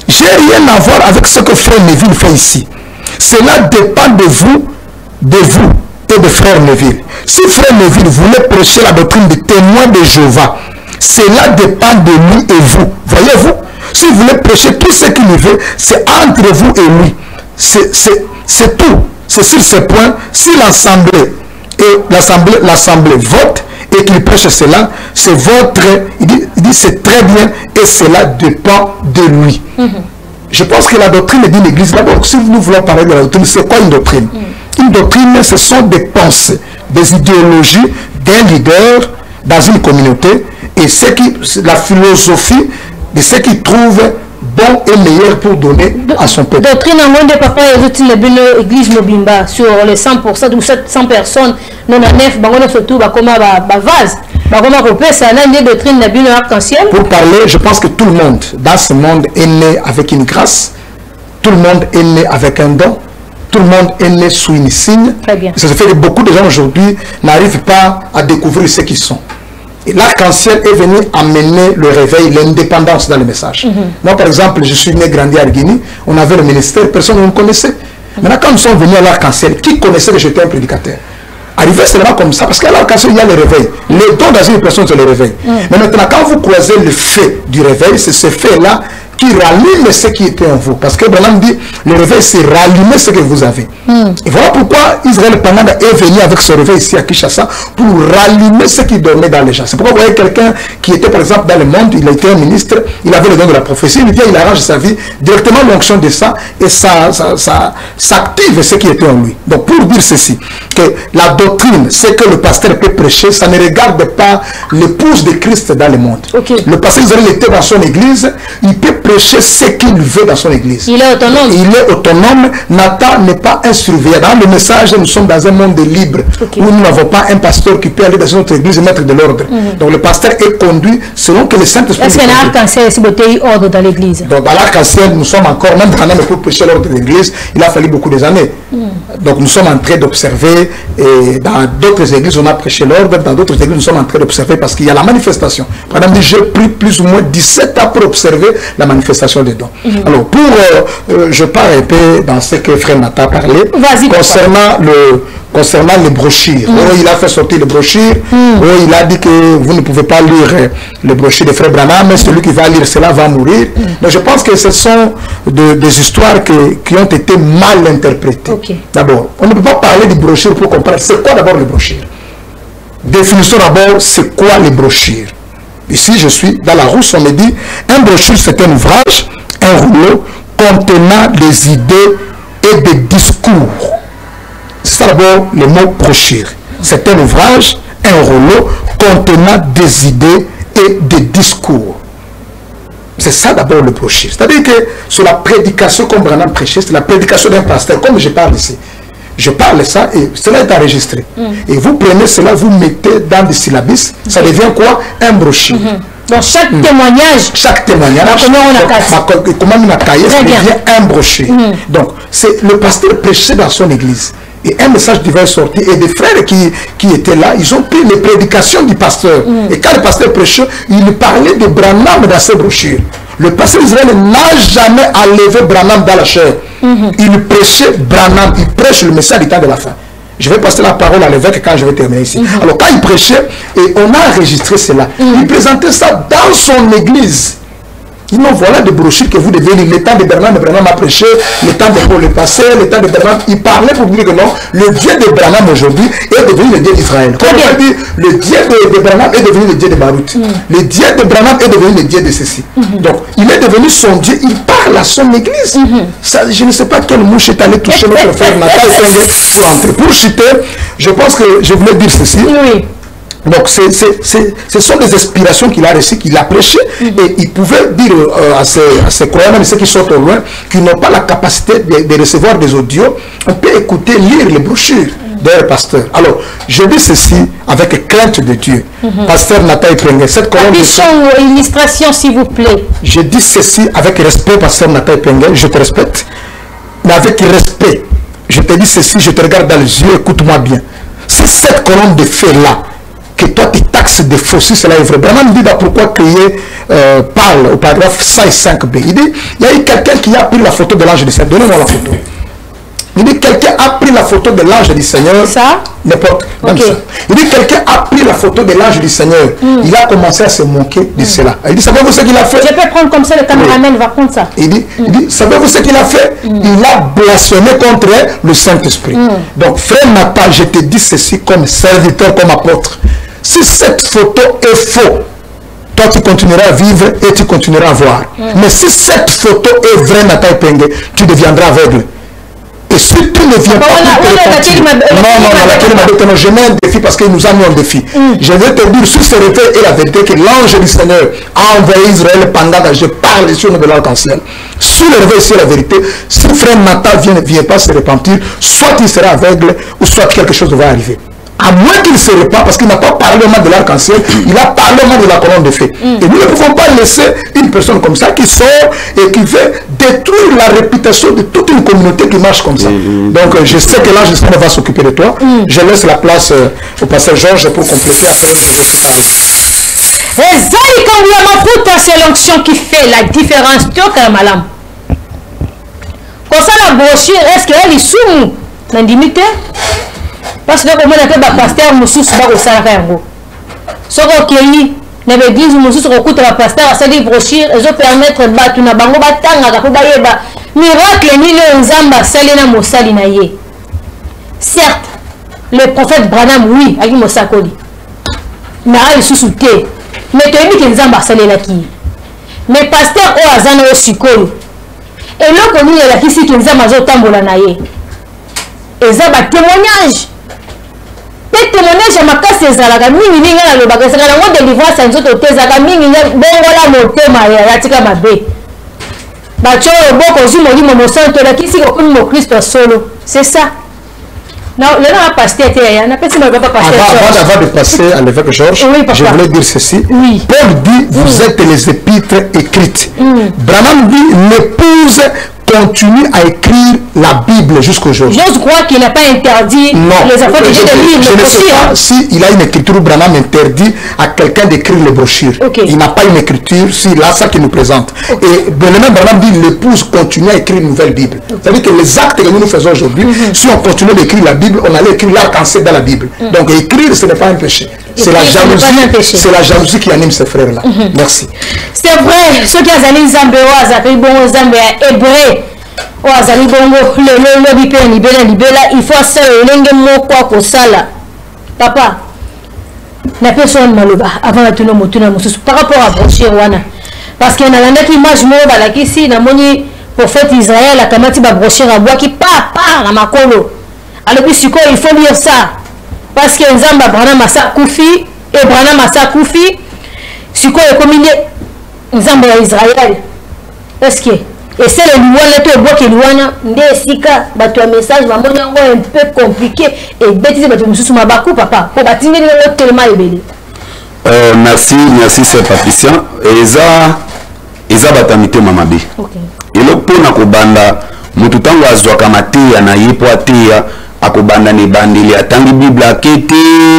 J'ai rien à voir avec ce que frère Neville fait ici. Cela dépend de vous et de frère Neville. Si frère Neville voulait prêcher la doctrine des témoins de Jéhovah, cela dépend de lui et vous. Voyez-vous? Si vous voulez prêcher tout ce qu'il veut, c'est entre vous et lui. C'est tout. C'est sur ce point, si l'Assemblée vote et qu'il prêche cela, c'est votre, il dit c'est très bien et cela dépend de lui. Je pense que la doctrine d'une église, d'abord, si nous voulons parler de la doctrine, c'est quoi une doctrine? Une doctrine, ce sont des pensées, des idéologies d'un leader dans une communauté et la philosophie de ce qu'il trouve bon et meilleur pour donner à son peuple. Doctrine en monde de papa et l'église Mobimba sur les 100% ou 100 personnes, 99, surtout comme vase. Pour parler, je pense que tout le monde dans ce monde est né avec une grâce, tout le monde est né avec un don, tout le monde est né sous une signe. Très bien. Ça fait que beaucoup de gens aujourd'hui n'arrivent pas à découvrir ce qu'ils sont. Et l'arc-en-ciel est venu amener le réveil, l'indépendance dans le message. Moi, par exemple, je suis né, grandi à Guinée, on avait le ministère, personne ne me connaissait. Maintenant, quand nous sommes venus à l'arc-en-ciel, qui connaissait que j'étais un prédicateur? Arrivé seulement comme ça, parce qu'à l'arc-en-ciel, il y a le réveil. Les dons dans une personne, c'est le réveil. Mais maintenant, quand vous croisez le fait du réveil, c'est ce fait-là qui rallume ce qui était en vous. Parce que Branham dit, le réveil, c'est rallumer ce que vous avez. Et voilà pourquoi Israël Pananda est venu avec ce réveil ici à Kinshasa pour rallumer ce qui dormait dans les gens. C'est pourquoi vous voyez quelqu'un qui était par exemple dans le monde, il a été un ministre, il avait le don de la prophétie, il vient, il arrange sa vie, directement l'onction de ça, et ça active ce qui était en lui. Donc pour dire ceci, que la doctrine, ce que le pasteur peut prêcher, ça ne regarde pas l'épouse de Christ dans le monde. Le pasteur Israël était dans son église, il peut prêcher ce qu'il veut dans son église. Il est autonome. Il est autonome. Nathan n'est pas un surveillant. Dans le message, nous sommes dans un monde libre où nous n'avons pas un pasteur qui peut aller dans notre église et mettre de l'ordre. Donc le pasteur est conduit selon que le Saint-Esprit. Est-ce qu'il y a un arc-en-ciel aussi ordre dans l'église? Donc à l'arc-en-ciel, nous sommes encore, même pour prêcher l'ordre de l'église, il a fallu beaucoup des années. Donc nous sommes en train d'observer, et dans d'autres églises, on a prêché l'ordre, dans d'autres églises, nous sommes en train d'observer parce qu'il y a la manifestation. Par exemple, j'ai pris plus ou moins 17 ans pour observer la manifestation des dons. Alors, je pars un peu dans ce que Frère Nata a parlé, concernant les brochures. Il a fait sortir les brochures, il a dit que vous ne pouvez pas lire les brochures de Frère Branham, mais celui qui va lire cela va mourir. Mais je pense que ce sont des histoires qui ont été mal interprétées. D'abord, on ne peut pas parler de brochures pour comprendre. C'est quoi d'abord les brochures? Définissons d'abord c'est quoi les brochures. Ici, je suis dans la rousse, on me dit, un brochure, c'est un ouvrage, un rouleau contenant des idées et des discours. C'est ça d'abord le mot brochure. C'est un ouvrage, un rouleau contenant des idées et des discours. C'est ça d'abord le brochure. C'est-à-dire que sur la prédication comme Branham prêchait, c'est la prédication d'un pasteur, comme je parle ici. Je parle ça et cela est enregistré. Et vous prenez cela, vous mettez dans des syllabus, ça devient quoi? Un brochure. Donc chaque témoignage, ça devient un brochure. Donc c'est le pasteur prêchait dans son église. Et un message divin est sorti. Et des frères qui étaient là, ils ont pris les prédications du pasteur. Et quand le pasteur prêchait, il parlait de Branham dans ses brochures. Le pasteur Israël n'a jamais enlevé Branham dans la chair. Il prêchait Branham, il prêche le message du temps de la fin. Je vais passer la parole à l'évêque quand je vais terminer ici. Alors quand il prêchait, et on a enregistré cela, il présentait ça dans son église. Il nous voilà des brochures que vous devez lire. Le temps de Branham a prêché, le temps de Paul est passé, le temps de Branham, il parlait pour dire que non, le Dieu de Branham aujourd'hui est devenu le Dieu d'Israël. Comme on dit, le Dieu de Branham est devenu le Dieu de Baruch. Le Dieu de Branham est devenu le Dieu de ceci. Donc, il est devenu son Dieu, il parle à son église. Ça, je ne sais pas quelle mouche est allée toucher notre frère Nathan pour entrer. Pour chuter, je pense que je voulais dire ceci. Donc, ce sont des inspirations qu'il a reçues, qu'il a prêchées, et il pouvait dire à ses croyants, même ceux qui sont au loin, qui n'ont pas la capacité de recevoir des audios, on peut écouter, lire les brochures d'un pasteur. Alors, je dis ceci avec crainte de Dieu. Pasteur Nathalie Prengue, cette colonne de illustration, s'il vous plaît. Je dis ceci avec respect, Pasteur Nathalie Prengue, je te respecte, mais avec respect, je te dis ceci, je te regarde dans les yeux, écoute-moi bien. C'est cette colonne de feu-là, que toi tu taxes de faux, si cela est vrai. Branham dit pourquoi crier parle au paragraphe 105b. Il dit, il y a eu quelqu'un qui a pris la photo de l'ange du Seigneur. Donnez-moi la photo. Il dit, quelqu'un a pris la photo de l'ange du Seigneur. Ça? N'importe. Il dit, quelqu'un a pris la photo de l'ange du Seigneur. Il a commencé à se moquer de cela. Il dit, savez-vous ce qu'il a fait? Je peux prendre comme ça, le caméraman va prendre ça. Il dit, savez-vous ce qu'il a fait? Il a blasphémé contre le Saint-Esprit. Donc, frère Nathan, je te dis ceci comme serviteur, comme apôtre. Si cette photo est faux, toi tu continueras à vivre et tu continueras à voir. Mais si cette photo est vraie, Nathalie Prengue, tu deviendras aveugle. Et si tu ne viens pas... Non, je mets un défi parce qu'il nous a mis un défi. Je vais te dire, si ce réveil est la vérité, que l'ange du Seigneur a envoyé Israël pendant que je parle ici au nom de l'arc-en-ciel. Si le réveil c'est la vérité, si frère Nathan ne vient pas se repentir, soit il sera aveugle ou soit quelque chose va arriver. À moins qu'il ne se répand, parce qu'il n'a pas parlé au nom de l'arc-en-ciel, il a parlé au nom de la colonne de feu. Et nous ne pouvons pas laisser une personne comme ça qui sort et qui veut détruire la réputation de toute une communauté qui marche comme ça. Donc je sais que l'ange du Seigneur va s'occuper de toi. Je laisse la place au pasteur Georges pour compléter. Après, je vais te parler. C'est l'onction qui fait la différence. Comme ça, la brochure, est-ce qu'elle est sous l'indignité? Parce que comme on appelle le pasteur Moussous, c'est pas au Sarayango. Ce qui est l'église Moussous, on écoute le pasteur à cette brochure, ils ont permettre de battre na bango batanga pour bayeba miracle ni le nzamba salina mosalina ye. Certes, le prophète Branham oui, avec Mosakoli. Mais il sous-souté. Mais tu as dit que nzamba salina qui. Mais pasteur o azana o sikolo. Et là qu'on dit la kisi que nzamba zo tambola na ye. Et ça ba témoignage. Les témoignages à ma casse ezalaka mingi ninga na lobaka ezalaka ngo délivrance à nzoto tezaka mingi bongola motema ya tika mabe bacho boko zu molimo mosanto la kisi ko mo Christ solo c'est ça. Non, le nom a pasteur était on appelle ça pas pasteur. Avant de passer à l'évêque Georges, je voulais dire ceci. Paul dit vous êtes les épîtres écrites. Branham dit l'épouse continue à écrire la Bible jusqu'aujourd'hui. Je crois qu'il n'a pas interdit les enfants de lire les brochures. S'il a une écriture, Branham interdit à quelqu'un d'écrire les brochures. Il n'a pas une écriture, c'est là ça qu'il nous présente. Et Branham dit l'épouse continue à écrire une nouvelle Bible. C'est-à-dire que les actes que nous faisons aujourd'hui, si on continue d'écrire la Bible, on allait écrire l'arc-en-ciel dans la Bible. Donc écrire, ce n'est pas un péché. C'est la jalousie. C'est la jalousie qui anime ces frères-là. Merci. C'est vrai, ceux qui ont zali Nzambe wa zali bongo Nzambe ya hébreu wa zali bongo le bipe libela il faut ça lenge moko ko sala papa na personne maloba avant la tuna motuna mususu par rapport à brochure wana parce que na landa ki image mo ba la kisi na moni prophète Israël akamati ba brochure abwa ki papa na makolo alors puis siko il faut lire ça parce que Nzamba Branham asa kufi et Branham asa kufi siko e komine Nzamba ya Israël est-ce que et c'est le louana to boke louana nde sika bato ya message ba mbona ngo un peu compliqué et bêtise bato mususu mabaku papa pour batiner le tellement ebele. Merci c'est Patricia eza batamite mamabe. OK. Elo pona ko banda mutu tango azwaka mateya na yepo ateya akobanda ne bandeli atangi Bible akete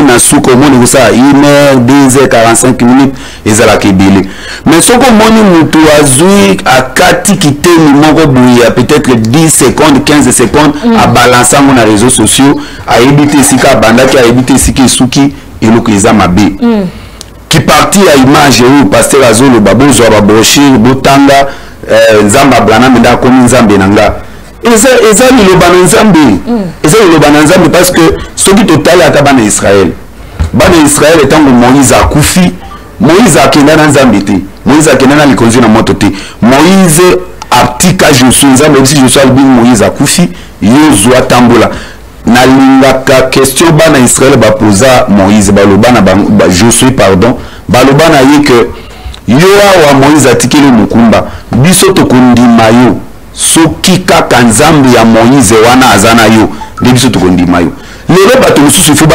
na suko moni kusa 1h 2h45 minutes ezala kebele mais soko moni mutu azui akati kiteni moko buya peut-être 10 secondes 15 secondes a balancer mon na réseaux sociaux a ebité sika banda ki a ebité siki suki eloko eza mabe qui parti à image ou pasteur azolo babozo ba brochure botanga Nzamba Branham nda komi Nzambe nanga eza lilobana Nzambe parce que ceux qui total à Israël étant Moïse a koufi Moïse a kenda na Nzambe te Moïse a kenda na likonzi na moto te Moïse atika Josué Nzambe aussi Josué bin Moïse a koufi Yoshua tambola na lingaka question bana Israël ba posa Moïse balobana ba Josué pardon balobana yeke yoa wa Moïse atikeli mukumba biso tokondima yo soki kaka Nzambe ya Moïse wana azana yo nde biso tokondima yo lelo bato mosusu ifo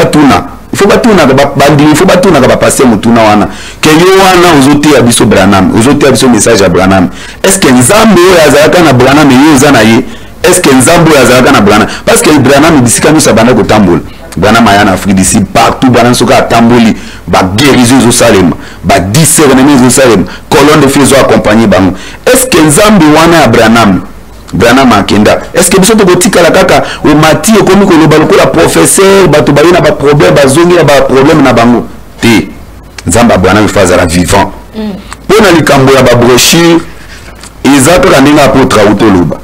batuna ka bapase mutuna wana ke yo wana ozoteya biso Branham ozoteya biso message ya Branham est-ce que Nzambe oyo azalaka na Branham yo oza na ye est-ce que Nzambe oyo azalaka na Branham parce que Branham bisika nyonso abanda kotambola Branham aya na Afrique d'ici partout Branham soki atamboli baguérison ezosalema badiscernement ezosalema colonne de feu ezoaccompagne bango est-ce que Nzambe wana ya Branham akenda est-ce que biso tokotikala kaka omati ekomi koloba lokola professeur bato baye na baproblème bazongi na baproblème na bango te Nzambe ya Branham ifa azala vivant mpona likambo ya babrochure eza kaka ndenge apôtre auti oloba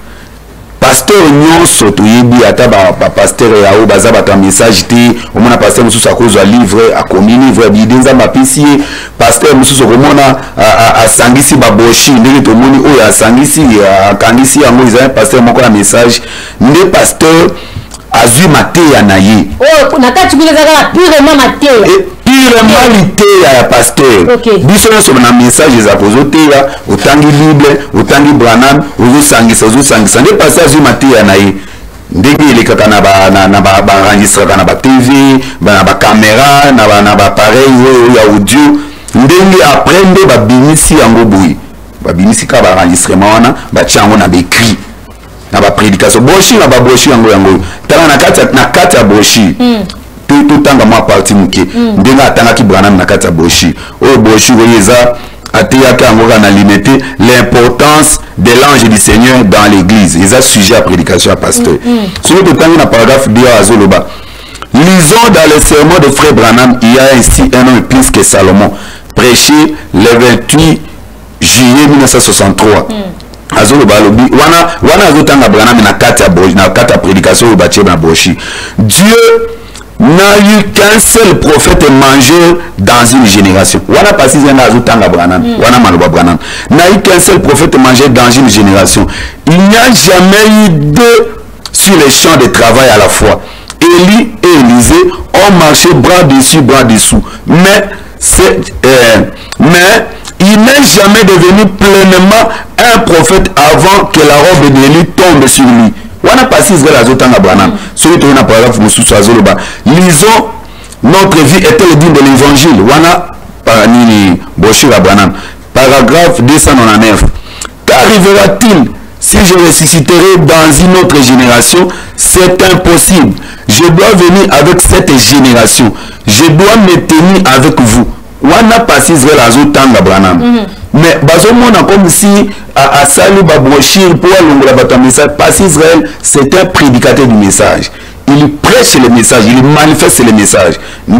pasteur nyonso toyebi ata bapasteur yao baza bato ya message te omona pasteur mosusu akozwa livre akomi livre bide Nzambe apesi ye pasteur mosusu okomona asangisi babrochure ndenge tomoni oyo asangisi akangisi yango eza pasteur moko ya message nde pasteur azwi mateya na ye nakati kuna ezaka purement mateya purement liteya ya pasteur biso nyonso na message eza kozoteya otangi bible otangi Branham ozosangisa nde pasteur azwi mateya na ye ndenge elekaka na baenregistraka na batv na bacaméra na bapareil oyo ya audio ndenge après nde babimisi yango boye babimisi ka baenregistrement wana batia yango na baécrit na baprédication brochure na babrochure yango tala na kati ya brochure totanga mwa parti moke ndenge atangaki Branham na kati ya brochure oyo brochure oyo eza ateyaki yango kaka na limité l'importance de l'ange du Seigneur dans l'église eza sujet à prédication ya pasteur soki totangi na paragraphe 2 azoloba lisons dans le sermon de frère Branham il y a ainsi un homme plus que Salomon prêché le 28 juillet 1963 azoloba alobi wana azotanga Branham na kati ya prédication oyo batie na brochure Dieu n'a eu qu'un seul prophète mangeur dans une génération. Wana pasi zenga azotanga Branham. Wana maloba Branham. N'a eu qu'un seul prophète mangeur dans une génération. Il n'y a jamais eu deux sur les champs de travail à la fois. Élie et Élisée ont marché bras dessus, bras dessous. Mais il n'est jamais devenu pleinement un prophète avant que la robe d'Élie tombe sur lui. Wana pasi Israël azotanga Branham. Celui qui est dans paragraphe mususu azoloba. Lisons notre vie était le digne de l'évangile. Wana parani brochure à Branham. Paragraphe 299. Qu'arrivera-t-il si je ressusciterai dans une autre génération, c'est impossible. Je dois venir avec cette génération. Je dois me tenir avec vous. On n'a pas Israël à Branham. Mais on a comme si à Salut Babouachir pour le message. Parce Israël, c'est un prédicateur du message. Il prêche le message, il manifeste le message. Mais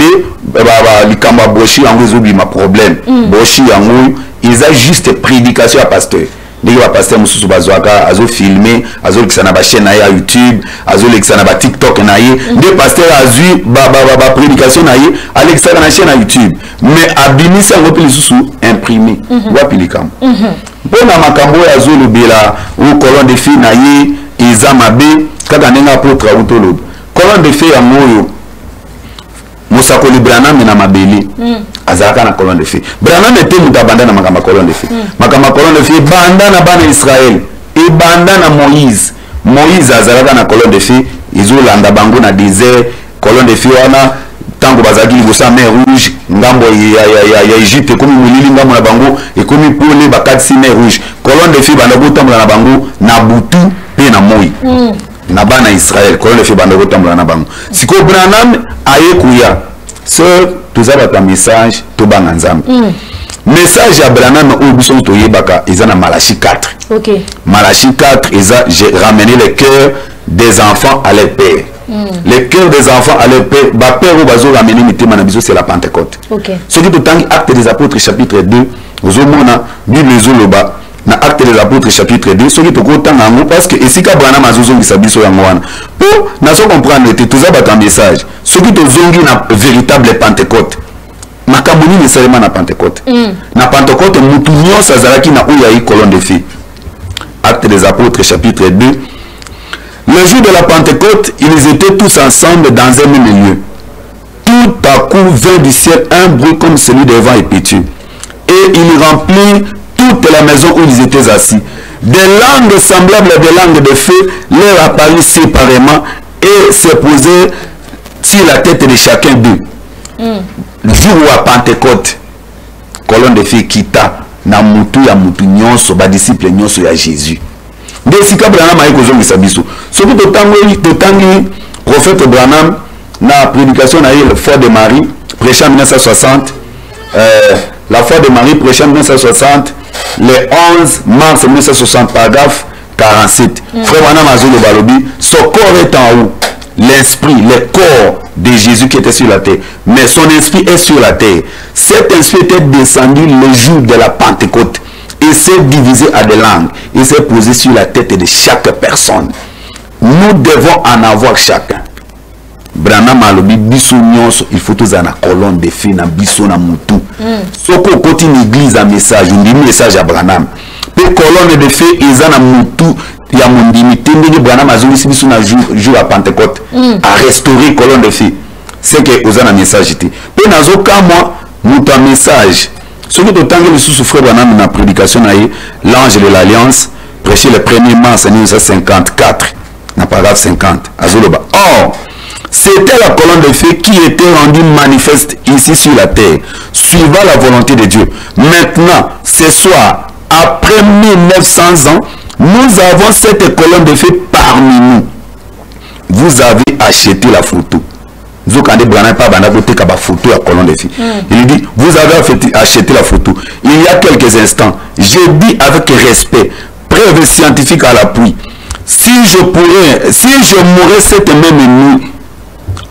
les Babouachir en résout ma problème. Bouachir en ils ont juste prédication à pasteur. Les pasteurs Moussou Bazouaka, azo filmé, azo l'exana ba chaîne na YouTube, azo l'exana ba TikTok na ye. Des pasteurs azu ba prédication na ye, Alexa na chaîne na YouTube. Mais abimisi en repli sous imprimé. Wapi likam. Pour na makambo azo le bela ou colonne de filles na ye, ezamabe kaka nenga apôtre autolobe. Colonne de filles amoyo. Moussako le Branham na mabeli. Azalaka na colonne de feu. Branham était mutabanda na makama colonne de feu. Makama colonne de feu banda na bana Israël et banda na Moïse. Moïse azalaka na colonne de feu, izolanda bango na désert, colonne de feu wana tango bazaki libosa mer rouge, ngambo ya Égypte comme mulili ngambo na bango et comme pole bakati mer rouge. Colonne de feu banda botambola na bango na butu pe na moi. Na bana Israël, colonne de feu banda botambola na bango. Siko Branham ayekuya. Sœur, tout ça va un message, tout bang ensemble. Message à Branham ou Bisson Toyebaka, ils ont Malachi 4. Ok. Malachi 4, j'ai ramené le cœur des enfants à leur père. Le cœur des enfants à leur père, bah père ou bazo ramener mitema na biso c'est la Pentecôte. Ok. Ce qui est en Acte des Apôtres chapitre 2, aux homona Bible zoloba. Na Acte des Apôtres chapitre 2 soki tokotanga ngo parce que esika Branham azozongisa biso yango wana po nazo comprendre te tout ça ba message soki tozongi na véritable Pentecôte makambo nini seulement na Pentecôte na Pentecôte mutu nyonso azalaki na oya yi colonne de feu. Acte des Apôtres chapitre 2. Le jour de la Pentecôte ils étaient tous ensemble dans un même lieu. Tout à coup vint du ciel un bruit comme celui d'un vent impétueux et il remplit toute la maison où ils étaient assis. Des langues semblables à des langues de feu leur apparurent séparément et se posaient sur la tête de chacun d'eux. Le jour où à Pentecôte, colonne de feu quitta, na mutu ya mutu nyonso, ba disciple nyonso ya Jésus. Desika Branham ayi kozongisa biso. Soki totangi prophète Branham na prédication na le Fort de Marie, prêché en 1960. La foi de Marie prêchée en 1960, le 11 mars 1960, paragraphe 47. Frère Branham Azolo Balobi, son corps est en haut. L'esprit, le corps de Jésus qui était sur la terre. Mais son esprit est sur la terre. Cet esprit était descendu le jour de la Pentecôte. Et s'est divisé à des langues. Il s'est posé sur la tête de chaque personne. Nous devons en avoir chacun. Branham alobi biso nyonso il faut tous na colonne de feu na biso na mutu. Soko koti une église à message, un message à Branham. Pe colonne de feu eza na mutu ya mondimi tendeli Branham azolisi biso na jour à Pentecôte à restaurer colonne de feu. C'est que ozana message té. Pe nazo ka moi mutu a message. Ce qui est tangi le sous-souffré Branham na prédication na l'ange de l'alliance prêché le 1er mars 1954 na paragraphe 50 azoloba. Or c'était la colonne de feu qui était rendue manifeste ici sur la terre, suivant la volonté de Dieu. Maintenant, ce soir, après 1900 ans, nous avons cette colonne de feu parmi nous. Vous avez acheté la photo. Il dit, vous avez acheté la photo. Il y a quelques instants, j'ai dit avec respect, preuve scientifique à l'appui, si je mourrais cette même nuit,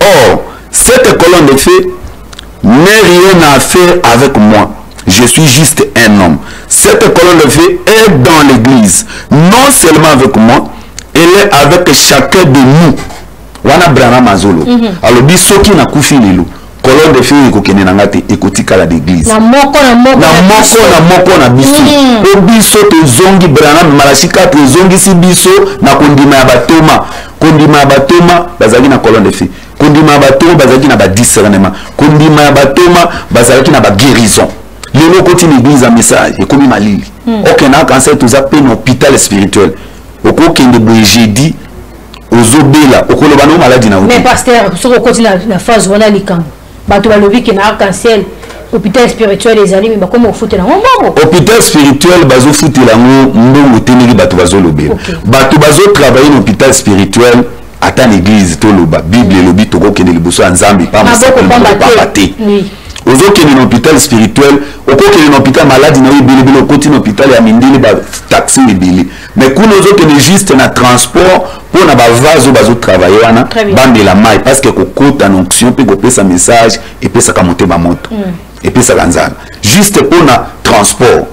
or, cette colonne de feu n'a rien à faire avec moi. Je suis juste un homme. Cette colonne de feu est dans l'église. Non seulement avec moi, elle est avec chacun de nous. Wana Branham Azolo. Alors, bisoki na kufi lilo. Colonne de feu ekokene na ngate ekotika la d'église. Na moko na biso. O biso to zongi Branham Malachi 4 zongi si biso na kondima ya batoma. Kondima ya batoma bazali na colonne de feu. Kondima batoma bazaki na ba discernement. Kondima batoma bazaki na ba guérison. Lelo koti l'église a message et comme malili. Okena cancer tous appels hôpital spirituel. Okokende boye jeudi ozobela okoloba no maladie na. Mais pasteur, sur koti la phase voilà likambo. Bato balobi ke na arc-en-ciel hôpital spirituel les amis mais comment foot la mbongo hôpital spirituel bazo foot la mbongo teneli bato bazo lobé bato bazo travailler dans hôpital spirituel ata l'église to loba bible lobi to ko kende liboso nzambi pa pas te ozo kende dans hôpital spirituel oko kende dans hôpital malade na ibili bilo koti dans hôpital ya mindili ba taxi ibili mais kuno ozo kende juste na transport pour na ba vaso bazo travailler wana bande la mai parce que ko kota en onction pe ko pesa message et pesa ka monter ba moto et puis ça ganzana juste pour na transport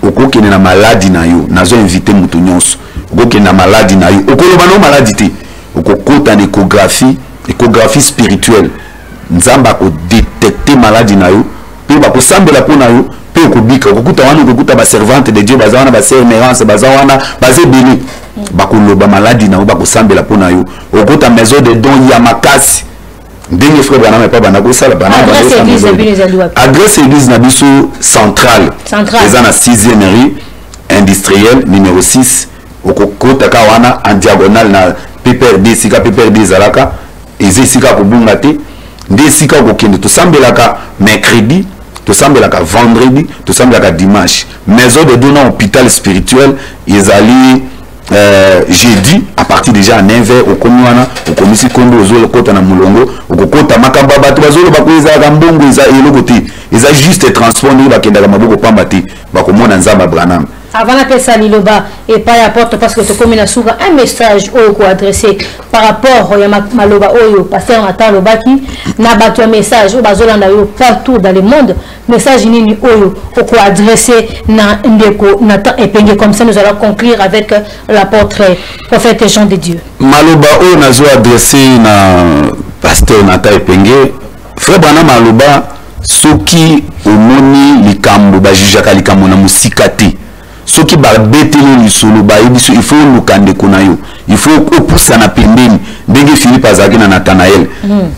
oko kende na maladie na yo nazo inviter mutu nyonso oko kende na maladie na yo oko loba no maladie te oko kota en échographie spirituelle nzamba ko détecter maladie na yo pe ba ko sambela po na yo pe ko bika ko kuta wana ko kuta ba servante de Dieu bazawana ba sémérance bazawana bazé béni ba ko loba maladie na yo ba ko sambela po na yo okota maison de don ya makasi ndenge frère bana mais pas bana ko sala bana adresse église na biso centrale eza na 6e rue industrielle numéro 6 okokota ka wana en diagonale na PPRD sika PPRD zalaka eze sika ko bunga te nde sika ko kende to sambelaka mercredi to sambelaka vendredi to sambelaka dimanche maison de don hôpital spirituel ezali jeudi à partir déjà à 9h au komiwana au komisi kondo ozolo kota na mulongo okokota makamba bato bazolo bakoeza ka mbongo eza eloko te eza juste transport ni bakendaka maboko pamba te bakomona nzamba Branham avant d'appeler ça Liloba et pas la porte parce que tu commis la souga un message au adressé par rapport à Maloba Oyo pasteur Nathan Lobaki n'a battu un message au bazolanda yo partout dans le monde message nini Oyo au adressé na ndeko Nathan Epenge comme ça nous allons conclure avec l'apôtre prophète Jean de Dieu Maloba Oyo nazo adressé na pasteur Nathan Epenge frère Branham Maloba soki omoni likambo bajijaka likambo na musikati ce qui va bêter le solo il faut le kande konayo il faut opoussa na pembeni ndenge Philippe azaki na Nathanaël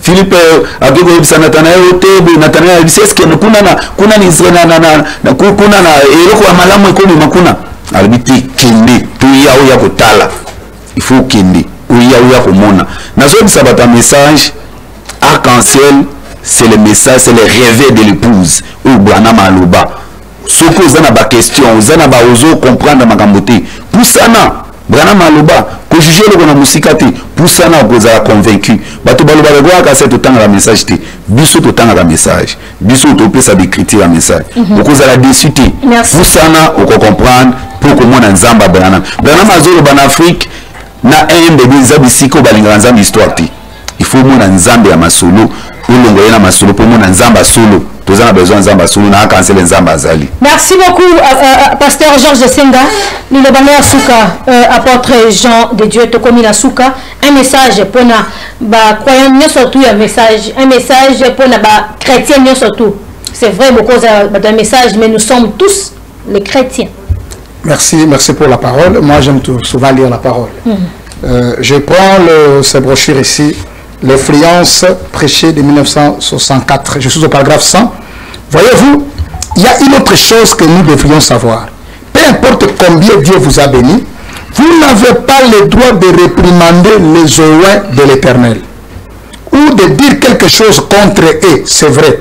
Philippe akiko ebisa Nathanaël otebe Nathanaël est-ce que kuna ni zena na kuna na eloko ya malamu ekomi makuna albiti kende to ya kotala il faut kende ya komona nazo bisa bata message arc-en-ciel c'est le message c'est le rêve de l'épouse ou Branham aloba soko uzana ba question uzana ba ozo comprendre makambo te pusana Branham aloba ko juger le na musika te pusana okozala convaincu bato baloba ko ka cette tanga la message te biso to tanga la message biso to pesa bi critique la message okozala déçu te pusana oko comprendre pour que mon nzamba Branham azolo ban Afrique na mbb zabisiko balinga nzamba histoire te il faut mon nzamba ya masolo ulongo yana masolo pour mon nzamba solo. Merci beaucoup, pasteur Georges Senga. Apôtre Jean de Dieu, Tokomina Souka. Un message pour les croyants, surtout un message pour les chrétiens, surtout. C'est vrai, beaucoup de message, mais nous sommes tous les chrétiens. Merci pour la parole. Moi, j'aime souvent lire la parole. Je prends ces brochures ici. L'influence prêchée de 1964. Je suis au paragraphe 100. Voyez-vous, il y a une autre chose que nous devrions savoir. Peu importe combien Dieu vous a béni, vous n'avez pas le droit de réprimander les oins de l'Éternel. Ou de dire quelque chose contre eux, c'est vrai.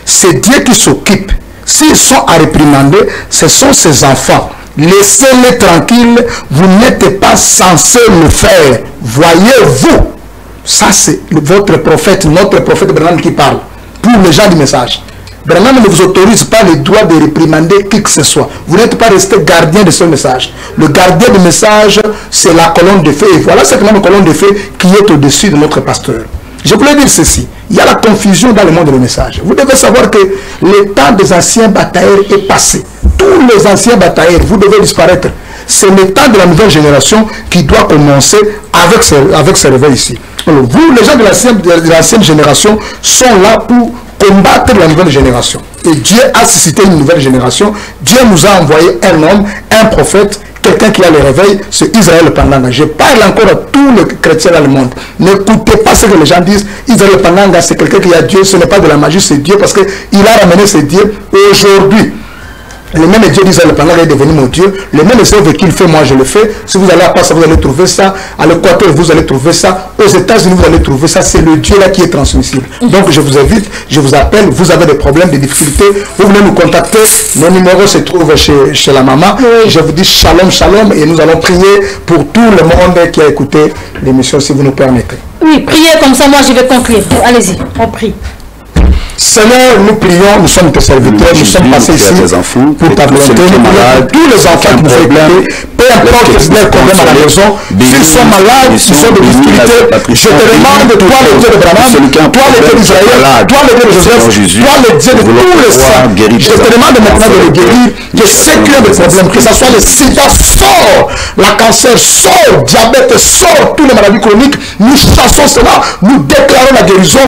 C'est Dieu qui s'occupe. S'ils sont à réprimander, ce sont ses enfants. Laissez-les tranquilles, vous n'êtes pas censé le faire. Voyez-vous. Ça, c'est votre prophète, notre prophète Branham qui parle. Pour les gens du message. Branham ne vous autorise pas le droit de réprimander qui que ce soit. Vous n'êtes pas resté gardien de ce message. Le gardien du message, c'est la colonne de feu. Et voilà cette même colonne de feu qui est au-dessus de notre pasteur. Je voulais dire ceci. Il y a la confusion dans le monde du message. Vous devez savoir que le temps des anciens batailleurs est passé. Tous les anciens batailleurs, vous devez disparaître. C'est le temps de la nouvelle génération qui doit commencer avec ce réveil ici. Alors, vous, les gens de l'ancienne génération, sont là pour combattre la nouvelle génération. Et Dieu a suscité une nouvelle génération. Dieu nous a envoyé un homme, un prophète, quelqu'un qui a le réveil, c'est Israël Pandanga. Je parle encore à tous les chrétiens dans le monde. N'écoutez pas ce que les gens disent. Israël Pandanga, c'est quelqu'un qui a Dieu. Ce n'est pas de la magie, c'est Dieu parce qu'il a ramené ses dieux. Aujourd'hui, Le même Dieu disait, le pendant est devenu mon Dieu. Le même œuvre qu'il fait, moi je le fais. Si vous allez à Passa, vous allez trouver ça. À l'Équateur, vous allez trouver ça. Aux États-Unis, vous allez trouver ça. C'est le Dieu là qui est transmissible. Donc je vous invite, je vous appelle. Vous avez des problèmes, des difficultés. Vous venez nous contacter. Mon numéro se trouve chez la maman. Je vous dis shalom, shalom. Et nous allons prier pour tout le monde qui a écouté l'émission, si vous nous permettez. Oui, priez comme ça, moi je vais conclure. Allez-y, on prie. Seigneur, nous prions, nous sommes tes serviteurs, nous sommes passés ici pour ta volonté, nous prions tous les enfants qui nous ont écoutés, peu importe les problèmes à la maison, s'ils sont malades, s'ils sont de difficultés, je te demande, toi le Dieu de Branham, toi le Dieu d'Israël, toi le Dieu de Joseph, toi le Dieu de tous les saints, je te demande maintenant de les guérir, que ceux qui ont des problèmes, que ce soit le sida, sort, la cancer, sort, diabète, sort, toutes les maladies chroniques, nous chassons cela, nous déclarons la guérison.